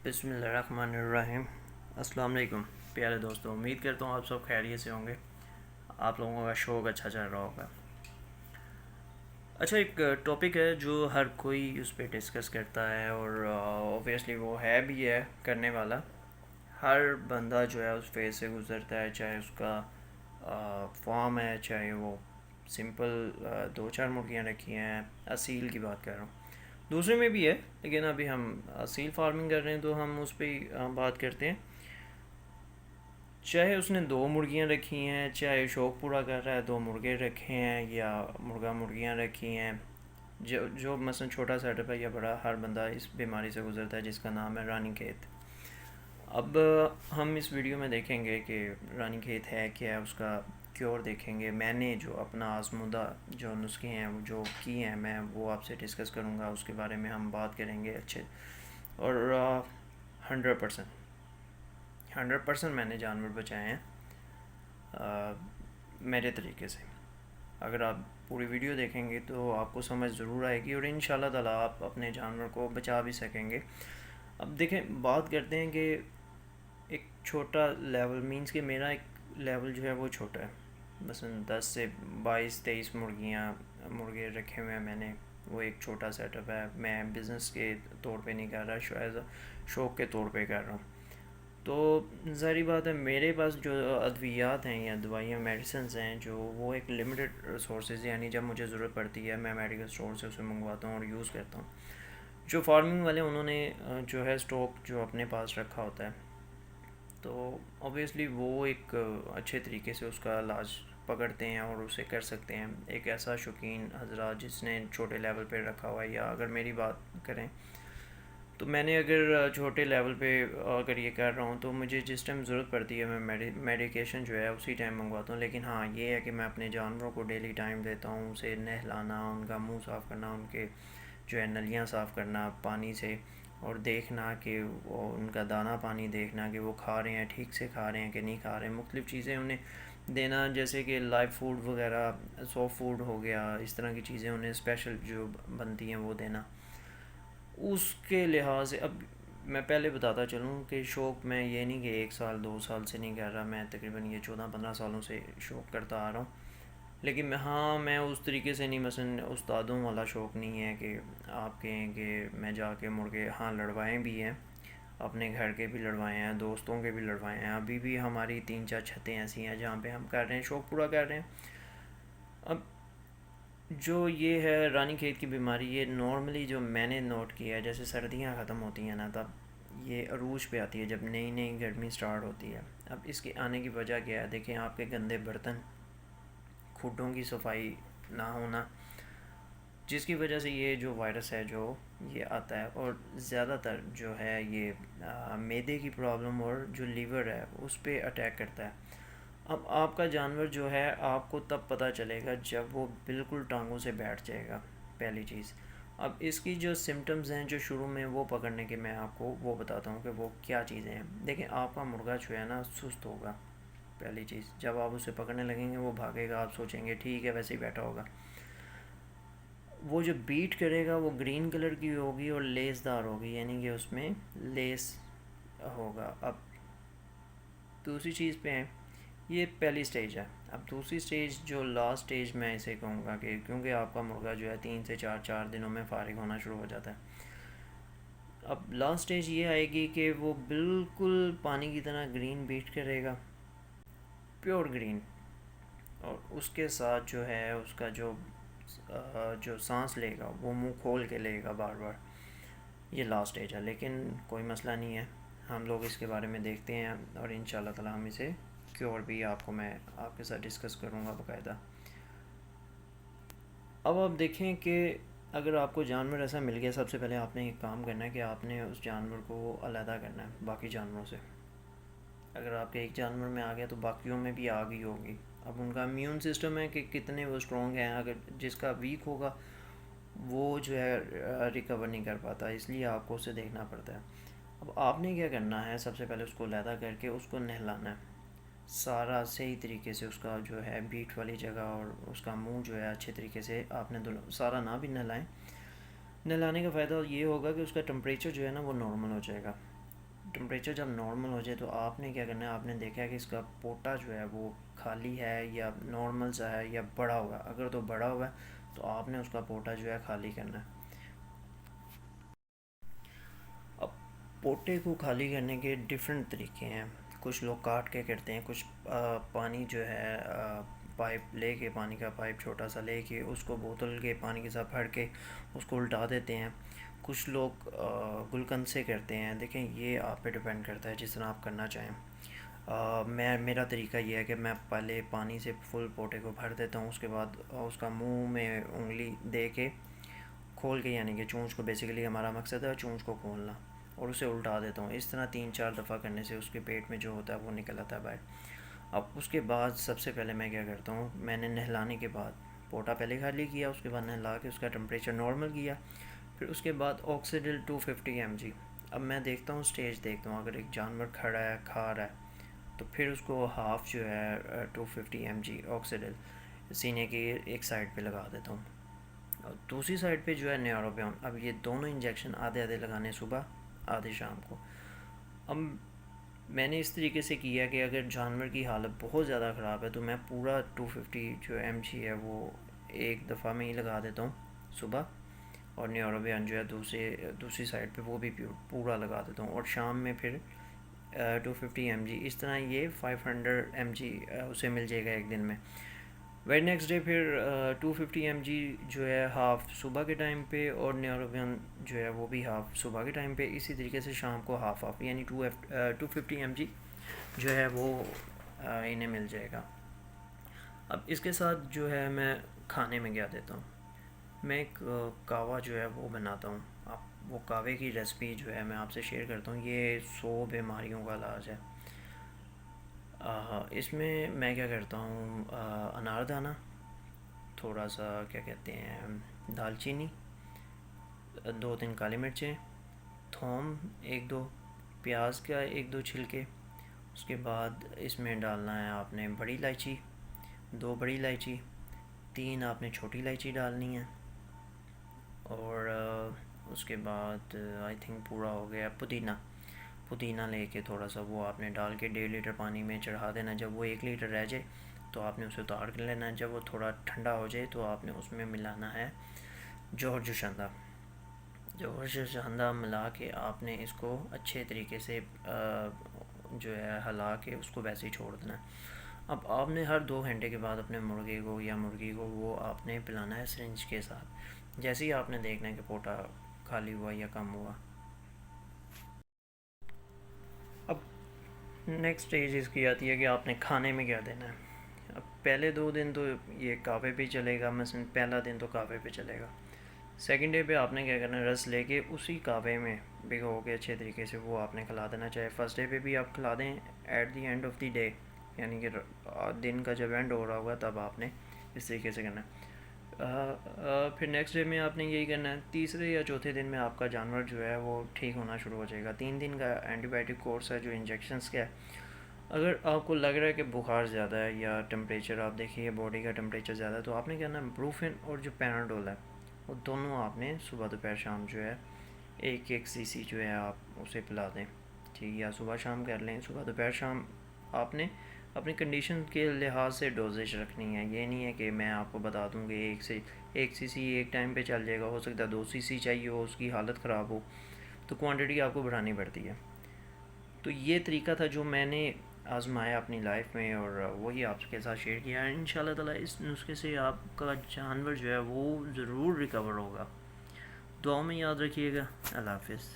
بسم اللہ الرحمن الرحیم۔ السلام علیکم پیارے دوستوں، امید کرتا ہوں آپ سب خیریت سے ہوں گے۔ آپ لوگوں کا شوق اچھا چل رہا ہوگا۔ اچھا، ایک ٹاپک ہے جو ہر کوئی اس پہ ڈسکس کرتا ہے اور اوبویسلی وہ ہے بھی ہے کرنے والا۔ ہر بندہ جو ہے اس فیز سے گزرتا ہے، چاہے اس کا فارم ہے، چاہے وہ سمپل دو چار مرغیاں رکھی ہیں۔ اصیل کی بات کر رہا ہوں، دوسرے میں بھی ہے لیکن ابھی ہم اصیل فارمنگ کر رہے ہیں تو ہم اس پہ ہی بات کرتے ہیں۔ چاہے اس نے دو مرغیاں رکھی ہیں، چاہے شوق پورا کر رہا ہے، دو مرغے رکھے ہیں یا مرغیاں رکھی ہیں، جو مثلا چھوٹا سیٹ اپ ہے یا بڑا، ہر بندہ اس بیماری سے گزرتا ہے جس کا نام ہے رانی کھیت۔ اب ہم اس ویڈیو میں دیکھیں گے کہ رانی کھیت ہے کیا ہے، اس کا کیور دیکھیں گے۔ میں نے جو اپنا آزمودہ جو نسخے ہیں جو کی ہیں، میں وہ آپ سے ڈسکس کروں گا، اس کے بارے میں ہم بات کریں گے اچھے اور 100% میں نے جانور بچائے ہیں میرے طریقے سے۔ اگر آپ پوری ویڈیو دیکھیں گے تو آپ کو سمجھ ضرور آئے گی اور ان شاء اللہ تعالیٰ آپ اپنے جانور کو بچا بھی سکیں گے۔ اب دیکھیں، بات کرتے ہیں کہ ایک چھوٹا لیول مینس کہ میرا ایک لیول جو ہے وہ چھوٹا ہے، مثلا 10 سے 22-23 مرغے رکھے ہوئے ہیں میں نے۔ وہ ایک چھوٹا سیٹ اپ ہے، میں بزنس کے طور پہ نہیں کر رہا، شاید شوق کے طور پہ کر رہا ہوں۔ تو ظاہری بات ہے میرے پاس جو ادویات ہیں یا دوائیاں میڈیسنز ہیں جو وہ ایک لمیٹڈ سورسز، یعنی جب مجھے ضرورت پڑتی ہے میں میڈیکل اسٹور سے اسے منگواتا ہوں اور یوز کرتا ہوں۔ جو فارمنگ والے انہوں نے جو ہے اسٹاک جو اپنے پاس رکھا ہوتا ہے، تو اوبویسلی وہ ایک اچھے طریقے سے اس کا علاج پکڑتے ہیں اور اسے کر سکتے ہیں۔ ایک ایسا شوقین حضرات جس نے چھوٹے لیول پہ رکھا ہوا ہے، یا اگر میری بات کریں تو میں نے اگر چھوٹے لیول پہ اگر یہ کر رہا ہوں تو مجھے جس ٹائم ضرورت پڑتی ہے میں میڈیکیشن جو ہے اسی ٹائم منگواتا ہوں۔ لیکن ہاں یہ ہے کہ میں اپنے جانوروں کو ڈیلی ٹائم دیتا ہوں، اسے نہلانا، ان کا منہ صاف کرنا، ان کے جو ہے نلیاں صاف کرنا پانی سے، اور دیکھنا کہ وہ ان کا دانہ پانی دیکھنا کہ وہ کھا رہے ہیں، ٹھیک سے کھا رہے ہیں کہ نہیں کھا رہے ہیں۔ مختلف چیزیں انہیں دینا، جیسے کہ لائیو فوڈ وغیرہ، سافٹ فوڈ ہو گیا، اس طرح کی چیزیں انہیں اسپیشل جو بنتی ہیں وہ دینا۔ اس کے لحاظ سے اب میں پہلے بتاتا چلوں کہ شوق میں یہ نہیں کہ 1 سال 2 سال سے نہیں کر رہا، میں تقریباً یہ 14-15 سالوں سے شوق کرتا آ رہا ہوں۔ لیکن میں اس طریقے سے نہیں، مثلا استادوں والا شوق نہیں ہے کہ آپ کہیں کہ میں جا کے مرغے لڑوائے بھی ہیں، اپنے گھر کے بھی لڑوائے ہیں، دوستوں کے بھی لڑوائے ہیں۔ ابھی بھی ہماری 3-4 چھتیں ایسی ہیں جہاں پہ ہم کر رہے ہیں، شوق پورا کر رہے ہیں۔ اب جو یہ ہے رانی کھیت کی بیماری، یہ نارملی جو میں نے نوٹ کیا ہے، جیسے سردیاں ختم ہوتی ہیں نا تب یہ عروج پہ آتی ہے، جب نئی نئی گرمی سٹارٹ ہوتی ہے۔ اب اس کے آنے کی وجہ کیا ہے؟ دیکھیں، آپ کے گندے برتن، کھڈوں کی صفائی نہ ہونا، جس کی وجہ سے یہ جو وائرس ہے جو یہ آتا ہے، اور زیادہ تر جو ہے یہ معدے کی پرابلم اور جو لیور ہے اس پہ اٹیک کرتا ہے۔ اب آپ کا جانور جو ہے آپ کو تب پتہ چلے گا جب وہ بالکل ٹانگوں سے بیٹھ جائے گا، پہلی چیز۔ اب اس کی جو سمٹمز ہیں جو شروع میں وہ پکڑنے کے میں آپ کو وہ بتاتا ہوں کہ وہ کیا چیزیں ہیں۔ دیکھیں، آپ کا مرغا جو ہے نا سست ہوگا، پہلی چیز۔ جب آپ اسے پکڑنے لگیں گے وہ بھاگے گا، آپ سوچیں گے ٹھیک ہے ویسے ہی بیٹھا ہوگا۔ وہ جو بیٹ کرے گا وہ گرین کلر کی ہوگی اور لیس دار ہوگی، یعنی کہ اس میں لیس ہوگا۔ اب دوسری چیز پہ ہیں، یہ پہلی سٹیج ہے۔ اب دوسری سٹیج جو لاسٹ سٹیج میں اسے کہوں گا کہ کیونکہ آپ کا مرغا جو ہے 3 سے 4 دنوں میں فارغ ہونا شروع ہو جاتا ہے۔ اب لاسٹ سٹیج یہ آئے گی کہ وہ بالکل پانی کی طرح گرین بیٹ کرے گا، پیور گرین، اور اس کے ساتھ جو ہے اس کا جو سانس لے گا وہ منہ کھول کے لے گا بار بار۔ یہ لاسٹ سٹیج ہے، لیکن کوئی مسئلہ نہیں ہے، ہم لوگ اس کے بارے میں دیکھتے ہیں اور ان شاء اللہ تعالیٰ ہم اسے کیور بھی میں آپ کے ساتھ ڈسکس کروں گا باقاعدہ۔ اب آپ دیکھیں کہ اگر آپ کو جانور ایسا مل گیا، سب سے پہلے آپ نے ایک کام کرنا ہے کہ آپ نے اس جانور کو علیحدہ کرنا ہے باقی جانوروں سے۔ اگر آپ کے ایک جانور میں آ گیا تو باقیوں میں بھی آ گئی ہوگی۔ اب ان کا امیون سسٹم ہے کہ کتنے وہ اسٹرانگ ہیں، اگر جس کا ویک ہوگا وہ جو ہے ریکور نہیں کر پاتا، اس لیے آپ کو اسے دیکھنا پڑتا ہے۔ اب آپ نے کیا کرنا ہے، سب سے پہلے اس کو علیحدہ کر کے اس کو نہلانا ہے سارا صحیح طریقے سے، اس کا جو ہے بیٹ والی جگہ اور اس کا منہ جو ہے اچھے طریقے سے آپ نے سارا نہ بھی نہلائیں۔ نہلانے کا فائدہ یہ ہوگا کہ اس کا ٹمپریچر جو ہے نا وہ نارمل ہو جائے گا، ٹمپریچر جب نارمل ہو جائے تو آپ نے کیا کرنا ہے، آپ نے دیکھا ہے کہ اس کا پوٹا جو ہے وہ خالی ہے یا نارمل سا ہے یا بڑا ہوا ہے. اگر تو بڑا ہوا ہے تو آپ نے اس کا پوٹا جو ہے خالی کرنا ہے. اب پوٹے کو خالی کرنے کے ڈفرینٹ طریقے ہیں. کچھ لوگ کاٹ کے کرتے ہیں، کچھ پانی جو ہے پائپ لے کے، پانی کا پائپ چھوٹا سا لے کے اس کو بوتل کے پانی کے ساتھ بھر کے اس کو الٹا دیتے ہیں. کچھ لوگ گلقند سے کرتے ہیں. دیکھیں یہ آپ پہ ڈپینڈ کرتا ہے جس طرح آپ کرنا چاہیں. میرا طریقہ یہ ہے کہ میں پہلے پانی سے فل پوٹے کو بھر دیتا ہوں، اس کے بعد اس کا منہ میں انگلی دے کے کھول کے، یعنی کہ چونچ کو، بیسیکلی ہمارا مقصد ہے چونچ کو کھولنا، اور اسے الٹا دیتا ہوں. اس طرح 3-4 دفعہ کرنے سے اس کے پیٹ میں جو ہوتا ہے وہ نکل آتا ہے باہر. اب اس کے بعد سب سے پہلے میں کیا کرتا ہوں، میں نے نہلانے کے بعد پوٹا پہلے خالی کیا، اس کے بعد نہلا کے اس کا ٹمپریچر نارمل کیا. پھر اس کے بعد آکسیڈل 250 mg. اب میں دیکھتا ہوں، سٹیج دیکھتا ہوں، اگر ایک جانور کھڑا ہے کھا رہا ہے تو پھر اس کو ہاف جو ہے 250 mg آکسیڈل سینے کی ایک سائڈ پہ لگا دیتا ہوں، اور دوسری سائڈ پہ جو ہے نیوروبیون. اب یہ دونوں انجیکشن آدھے آدھے لگانے، صبح آدھے شام کو. اب میں نے اس طریقے سے کیا کہ اگر جانور کی حالت بہت زیادہ خراب ہے تو میں پورا 250 جو mg ہے وہ ایک دفعہ میں ہی لگا دیتا ہوں صبح، اور نیوروبیان جو ہے دوسری سائڈ پہ وہ بھی پورا لگا دیتا ہوں، اور شام میں پھر 250 mg. اس طرح یہ 500 mg اسے مل جائے گا ایک دن میں. ویری نیکسٹ ڈے پھر 250 mg جو ہے ہاف صبح کے ٹائم پہ، اور نیوروبیان جو ہے وہ بھی ہاف صبح کے ٹائم پہ. اسی طریقے سے شام کو ہاف ہاف، یعنی 250 mg جو ہے وہ انہیں مل جائے گا. اب اس کے ساتھ جو ہے میں کھانے میں کیا دیتا ہوں، میں ایک کہوہ جو ہے وہ بناتا ہوں. اب وہ کہوے کی ریسپی جو ہے میں آپ سے شیئر کرتا ہوں. یہ 100 بیماریوں کا علاج ہے. اس میں کیا کرتا ہوں، انار دانہ، تھوڑا سا کیا کہتے ہیں دال چینی، 2-3 کالی مرچیں، تھوم 1-2، پیاز کا 1-2 چھلکے. اس کے بعد اس میں ڈالنا ہے آپ نے بڑی الائچی، 2 بڑی الائچی، 3 آپ نے چھوٹی الائچی ڈالنی ہے. اور اس کے بعد آئی تھنک پورا ہو گیا پودینہ لے کے تھوڑا سا وہ آپ نے ڈال کے 1.5 لیٹر پانی میں چڑھا دینا. جب وہ 1 لیٹر رہ جائے تو آپ نے اسے اتار کر لینا ہے. جب وہ تھوڑا ٹھنڈا ہو جائے تو آپ نے اس میں ملانا ہے جوہر جوشندہ ملا کے آپ نے اس کو اچھے طریقے سے جو ہے ہلا کے اس کو ویسے ہی چھوڑ دینا ہے. اب آپ نے ہر 2 گھنٹے کے بعد اپنے مرغے کو یا مرغی کو وہ آپ نے پلانا ہے سرنج کے ساتھ. جیسے ہی آپ نے دیکھنا ہے کہ پوٹا خالی ہوا یا کم ہوا. اب نیکسٹ اسٹیج اس کی آتی ہے کہ آپ نے کھانے میں کیا دینا ہے. اب پہلے 2 دن تو یہ کعوے پہ چلے گا، مثلا پہلا دن تو کعوے پہ چلے گا. سیکنڈ ڈے پہ آپ نے کیا کرنا ہے، رس لے کے اسی کعوے میں بھگو کے اچھے طریقے سے وہ آپ نے کھلا دینا. چاہے فرسٹ ڈے پہ بھی آپ کھلا دیں at the end of the day, یعنی کہ دن کا جب اینڈ ہو رہا ہوگا تب آپ نے اس طریقے سے کرنا ہے. پھر نیکسٹ ڈے میں آپ نے یہی کرنا ہے. تیسرے یا چوتھے دن میں آپ کا جانور جو ہے وہ ٹھیک ہونا شروع ہو جائے گا. 3 دن کا اینٹی بائیوٹک کورس ہے جو انجیکشنس کا ہے. اگر آپ کو لگ رہا ہے کہ بخار زیادہ ہے یا ٹمپریچر آپ دیکھیے باڈی کا ٹمپریچر زیادہ ہے تو آپ نے کیا کرنا ہے، بروفن اور جو پیناڈول ہے وہ دونوں آپ نے صبح دوپہر شام جو ہے 1-1 cc جو ہے آپ اسے پلا دیں. ٹھیک، یا صبح شام کر لیں. صبح دوپہر شام آپ نے اپنی کنڈیشن کے لحاظ سے ڈوزیج رکھنی ہے. یہ نہیں ہے کہ میں آپ کو بتا دوں کہ 1 cc ایک ٹائم پہ چل جائے گا. ہو سکتا ہے 2 cc چاہیے ہو، اس کی حالت خراب ہو تو کوانٹٹی آپ کو بڑھانی پڑتی ہے. تو یہ طریقہ تھا جو میں نے آزمایا اپنی لائف میں، اور وہی آپ کے ساتھ شیئر کیا ہے. انشاءاللہ تعالیٰ اس نسخے سے آپ کا جانور جو ہے وہ ضرور ریکور ہوگا. دعاؤں میں یاد رکھیے گا. اللہ حافظ.